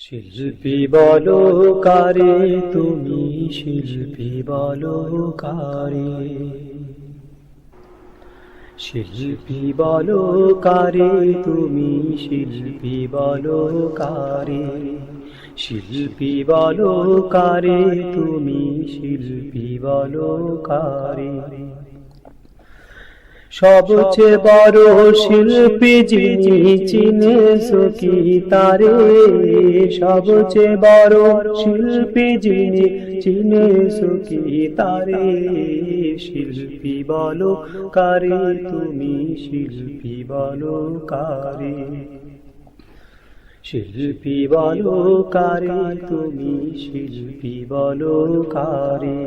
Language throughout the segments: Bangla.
শিল্পী বলো কারে তুমি, শিল্পী বলো কারে, শিল্পী বলো কারে তুমি, শিল্পী বলো কারে, শিল্পী বলো কারে তুমি, শিল্পী বলো কারে। সবচেয়ে বড় শিল্পী যিনি, চিনেছো কি তারে? সবচেয়ে বড় শিল্পী যিনি, চিনেছো কি তারে? শিল্পী বলো কারে তুমি, শিল্পী বলো কারে, শিল্পী বলো কারে তুমি, শিল্পী বলো কারে।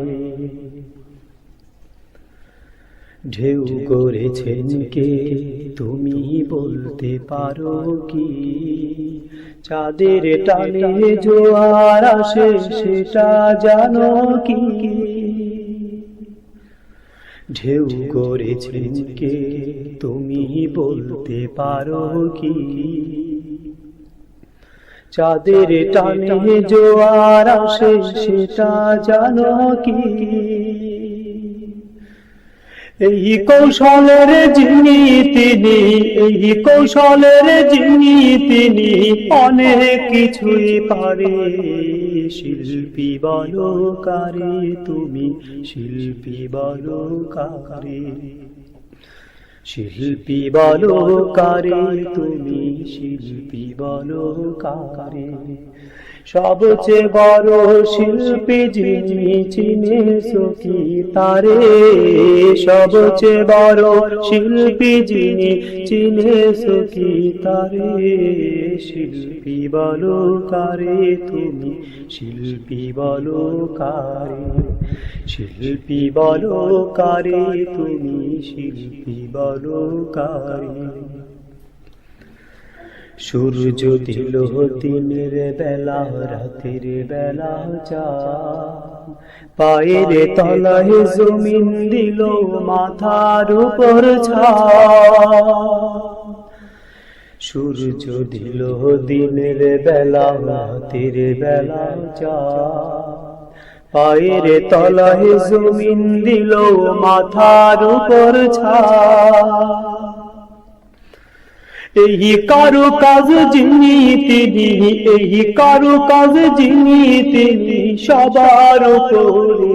ঢেউ করেছেন কে তুমি বলতে পারো কি? চাঁদের টানে জোয়ার আসে সেটা জানো কি? ঢেউ করেছেন কে তুমি বলতে পারো কি? চাঁদের টানে জোয়ার আসে সেটা জানো কি? এই কৌশলের যিনি তিনি, এই কৌশলের যিনি তিনি, অনেক কিছুই পারে। শিল্পী বলো কারে তুমি, শিল্পী বলো কারে, শিল্পী বলো কারে তুমি, শিল্পী বলো কারে। সবচেয়ে বড় শিল্পী যিনি, চিনেছো কি তারে? সবচেয়ে বড় শিল্পী যিনি, চিনেছো কি তারে? শিল্পী বলো কারে তুমি, শিল্পী বলো কারে, শিল্পী বলো কারে তুমি, শিল্পী বলো কারে। সূর্য দিল দিনের বেলা, রাতের বেলা চাঁদ, পায়ের তলায় জমিন দিল, মাথার উপর ছাদ। সূর্য দিল দিনের বেলা, রাতের বেলা চাঁদ, পায়ের তলায় জমিন দিল, মাথার উপর ছাদ। এই কারু কাজ যিনি তিনি, এই কারু কাজ যিনি তিনি, সবার উপরে।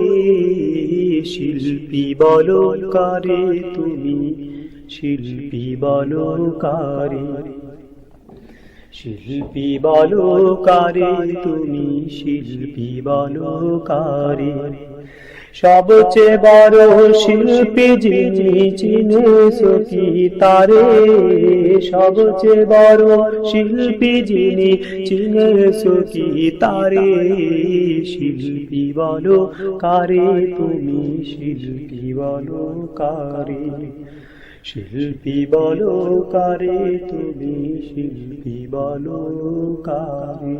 শিল্পী বলো কারে তুমি, শিল্পী বলো কারে, শিল্পী বলো কারে তুমি, শিল্পী বলো কারে। সবচেয়ে বড় শিল্পী যিনি, চিনেছো কি তারে? সবচেয়ে বড় শিল্পী যিনি, চিনেছো কি তারে? শিল্পী বলো কারে তুমি, শিল্পী বলো কারে, শিল্পী বলো কারে তুমি, শিল্পী বলো কারে।